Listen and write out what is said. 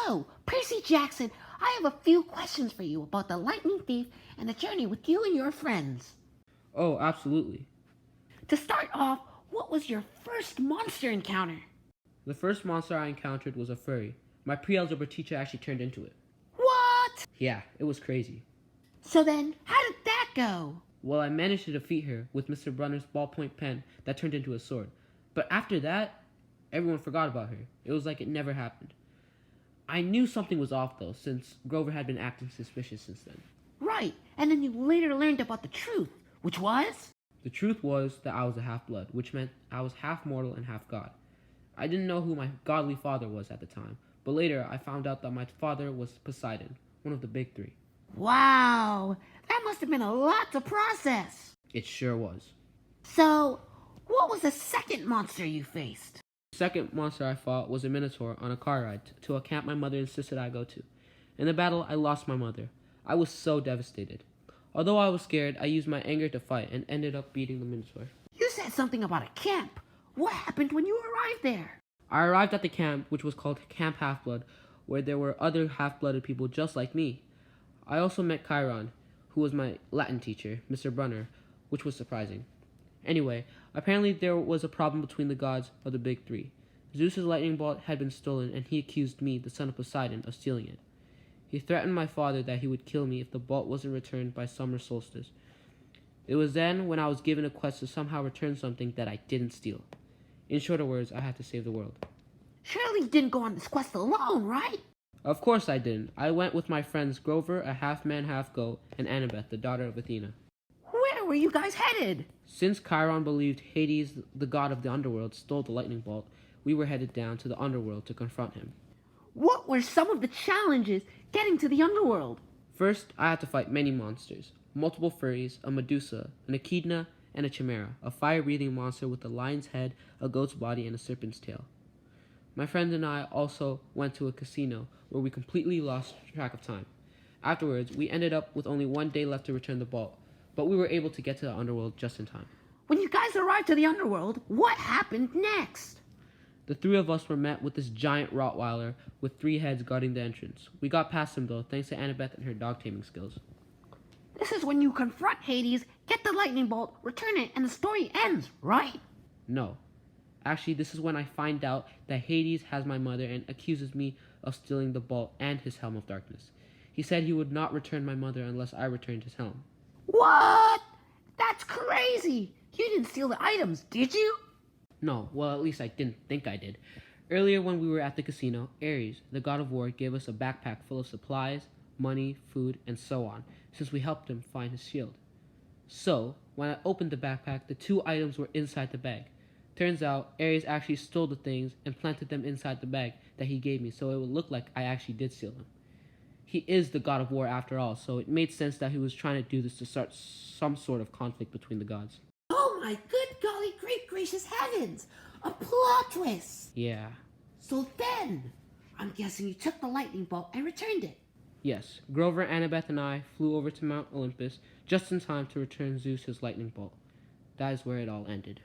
So, Percy Jackson, I have a few questions for you about the Lightning Thief and the journey with you and your friends. Oh, absolutely. To start off, what was your first monster encounter? The first monster I encountered was a furry. My pre-algebra teacher actually turned into it. What? Yeah, it was crazy. So then, how did that go? Well, I managed to defeat her with Mr. Brunner's ballpoint pen that turned into a sword. But after that, everyone forgot about her. It was like it never happened. I knew something was off though, since Grover had been acting suspicious since then. Right, and then you later learned about the truth, which was? The truth was that I was a half-blood, which meant I was half mortal and half god. I didn't know who my godly father was at the time, but later I found out that my father was Poseidon, one of the big three. Wow, that must have been a lot to process. It sure was. So, what was the second monster you faced? The second monster I fought was a minotaur on a car ride to a camp my mother insisted I go to. In the battle, I lost my mother. I was so devastated. Although I was scared, I used my anger to fight and ended up beating the minotaur. You said something about a camp. What happened when you arrived there? I arrived at the camp, which was called Camp Half-Blood, where there were other half-blooded people just like me. I also met Chiron, who was my Latin teacher, Mr. Brunner, which was surprising. Anyway, apparently there was a problem between the gods of the big three. Zeus's lightning bolt had been stolen, and he accused me, the son of Poseidon, of stealing it. He threatened my father that he would kill me if the bolt wasn't returned by summer solstice. It was then when I was given a quest to somehow return something that I didn't steal. In shorter words, I had to save the world. Surely you didn't go on this quest alone, right? Of course I didn't. I went with my friends Grover, a half-man, half-goat, and Annabeth, the daughter of Athena. Where were you guys headed? Since Chiron believed Hades, the god of the underworld, stole the lightning bolt, we were headed down to the underworld to confront him. What were some of the challenges getting to the underworld? First, I had to fight many monsters. Multiple furries, a Medusa, an echidna, and a chimera, a fire-breathing monster with a lion's head, a goat's body, and a serpent's tail. My friend and I also went to a casino where we completely lost track of time. Afterwards, we ended up with only 1 day left to return the bolt, but we were able to get to the underworld just in time. When you guys arrived to the underworld, what happened next? The three of us were met with this giant Rottweiler with 3 heads guarding the entrance. We got past him though, thanks to Annabeth and her dog taming skills. This is when you confront Hades, get the lightning bolt, return it, and the story ends, right? No. Actually, this is when I find out that Hades has my mother and accuses me of stealing the bolt and his Helm of Darkness. He said he would not return my mother unless I returned his helm. What? That's crazy! You didn't steal the items, did you? No, well, at least I didn't think I did. Earlier when we were at the casino, Ares, the god of war, gave us a backpack full of supplies, money, food, and so on, since we helped him find his shield. So, when I opened the backpack, the 2 items were inside the bag. Turns out, Ares actually stole the things and planted them inside the bag that he gave me, so it would look like I actually did steal them. He is the god of war after all, so it made sense that he was trying to do this to start some sort of conflict between the gods. Oh my good golly great gracious heavens! A plot twist! Yeah. So then, I'm guessing you took the lightning bolt and returned it. Yes, Grover, Annabeth, and I flew over to Mount Olympus just in time to return Zeus his lightning bolt. That is where it all ended.